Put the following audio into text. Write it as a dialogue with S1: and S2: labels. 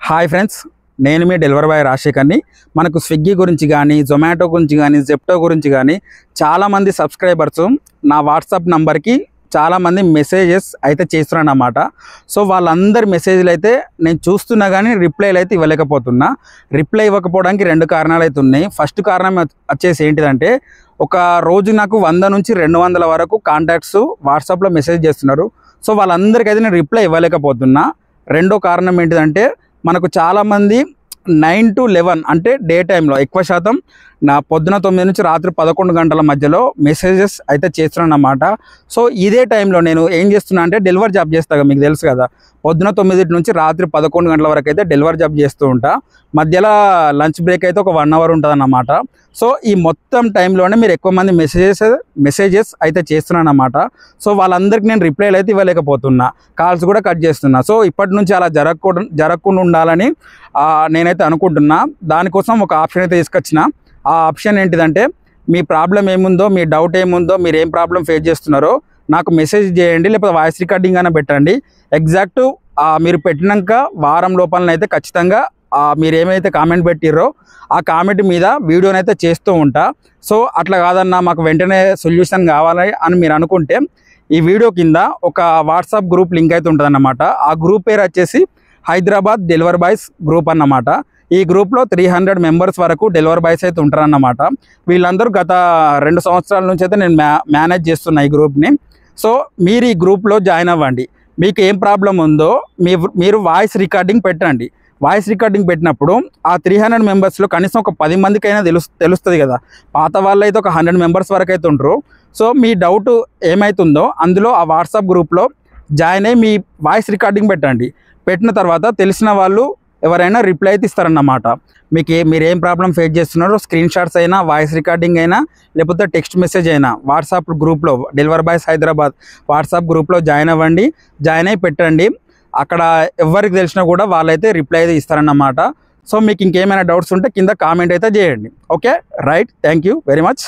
S1: Hi friends, నేను మీ delivery boy రాజశేఖర్ని. మనకు Swiggy గురించి కానీ, జొమాటో గురించి కానీ, జెప్టో గురించి కానీ చాలామంది సబ్స్క్రైబర్స్ నా వాట్సాప్ నంబర్కి చాలామంది మెసేజెస్ అయితే చేస్తున్నారన్నమాట. సో వాళ్ళందరి మెసేజ్లు అయితే నేను చూస్తున్నా కానీ రిప్లైలు అయితే ఇవ్వలేకపోతున్నా. రిప్లై ఇవ్వకపోవడానికి 2 కారణాలు అయితే ఉన్నాయి. ఫస్ట్ కారణం వచ్చేసి ఏంటిదంటే, ఒక రోజు నాకు 100 నుంచి 200 వరకు కాంటాక్ట్స్ వాట్సాప్లో మెసేజ్ చేస్తున్నారు. సో వాళ్ళందరికైతే నేను రిప్లై ఇవ్వలేకపోతున్నా. రెండో కారణం ఏంటిదంటే, మనకు చాలామంది 9 to 11 అంటే డే టైంలో ఎక్కువ శాతం నా పొద్దున 9 నుంచి రాత్రి 11 గంటల మధ్యలో మెసేజెస్ అయితే చేస్తున్నాను అన్నమాట. సో ఇదే టైంలో నేను ఏం చేస్తున్నా అంటే డెలివరీ జాబ్ చేస్తాను, మీకు తెలుసు కదా. పొద్దున 9 నుంచి రాత్రి 11 గంటల వరకు అయితే డెలివరీ జాబ్ చేస్తూ ఉంటా. మధ్యలో లంచ్ బ్రేక్ అయితే ఒక 1 అవర్ ఉంటుంది అన్నమాట. సో ఈ మొత్తం టైంలోనే మీరు ఎక్కువ మంది మెసేజెస్ అయితే చేస్తున్నాను అన్నమాట. సో వాళ్ళందరికీ నేను రిప్లైలు అయితే ఇవ్వలేకపోతున్నా, కాల్స్ కూడా కట్ చేస్తున్నా. సో ఇప్పటి నుంచి అలా జరగకుండా ఉండాలని నేనైతే అనుకుంటున్నా. దానికోసం ఒక ఆప్షన్ అయితే తీసుకొచ్చిన. ఆ ఆప్షన్ ఏంటిదంటే, మీ ప్రాబ్లం ఏముందో, మీ డౌట్ ఏముందో, మీరు ఏం ప్రాబ్లం ఫేస్ చేస్తున్నారో నాకు మెసేజ్ చేయండి, లేకపోతే వాయిస్ రికార్డింగ్ అయినా పెట్టండి. ఎగ్జాక్ట్ మీరు పెట్టినాక వారం లోపలనైతే ఖచ్చితంగా మీరు ఏమైతే కామెంట్ పెట్టిర్రో ఆ కామెంట్ మీద వీడియోనైతే చేస్తూ ఉంటా. సో అట్లా కాదన్నా మాకు వెంటనే సొల్యూషన్ కావాలి అని మీరు అనుకుంటే, ఈ వీడియో కింద ఒక వాట్సాప్ గ్రూప్ లింక్ అయితే ఉంటుందన్నమాట. ఆ గ్రూప్ పేరు వచ్చేసి హైదరాబాద్ డెలివరీ బాయ్స్ గ్రూప్ అన్నమాట. ఈ గ్రూప్లో 300 మెంబర్స్ వరకు డెలివరీ బాయ్స్ అయితే ఉంటారన్నమాట. వీళ్ళందరూ గత 2 సంవత్సరాల నుంచి అయితే నేను మేనేజ్ చేస్తున్నా ఈ గ్రూప్ని. సో మీరు ఈ గ్రూప్లో జాయిన్ అవ్వండి. మీకు ఏం ప్రాబ్లం ఉందో మీరు వాయిస్ రికార్డింగ్ పెట్టండి. వాయిస్ రికార్డింగ్ పెట్టినప్పుడు ఆ 300 మెంబర్స్లో కనీసం ఒక 10 మందికైనా తెలుస్తుంది కదా. పాత వాళ్ళు అయితే ఒక 100 మెంబర్స్ వరకు అయితే ఉంటారు. సో మీ డౌట్ ఏమవుతుందో అందులో ఆ వాట్సాప్ గ్రూప్లో జాయిన్ అయ్యి మీ వాయిస్ రికార్డింగ్ పెట్టండి. పెట్టిన తర్వాత తెలిసిన వాళ్ళు ఎవరైనా రిప్లై అయితే ఇస్తారన్నమాట. మీరు ఏం ప్రాబ్లం ఫేస్ చేస్తున్నారో స్క్రీన్ షాట్స్ అయినా, వాయిస్ రికార్డింగ్ అయినా, లేకపోతే టెక్స్ట్ మెసేజ్ అయినా వాట్సాప్ గ్రూప్లో డెలివరీ బాయ్స్ హైదరాబాద్ వాట్సాప్ గ్రూప్లో జాయిన్ అవ్వండి. జాయిన్ అయ్యి పెట్టండి. అక్కడ ఎవరికి తెలిసినా కూడా వాళ్ళైతే రిప్లై అయితే ఇస్తారన్నమాట. సో మీకు ఇంకేమైనా డౌట్స్ ఉంటే కింద కామెంట్ అయితే చేయండి. Okay, right, thank you very much.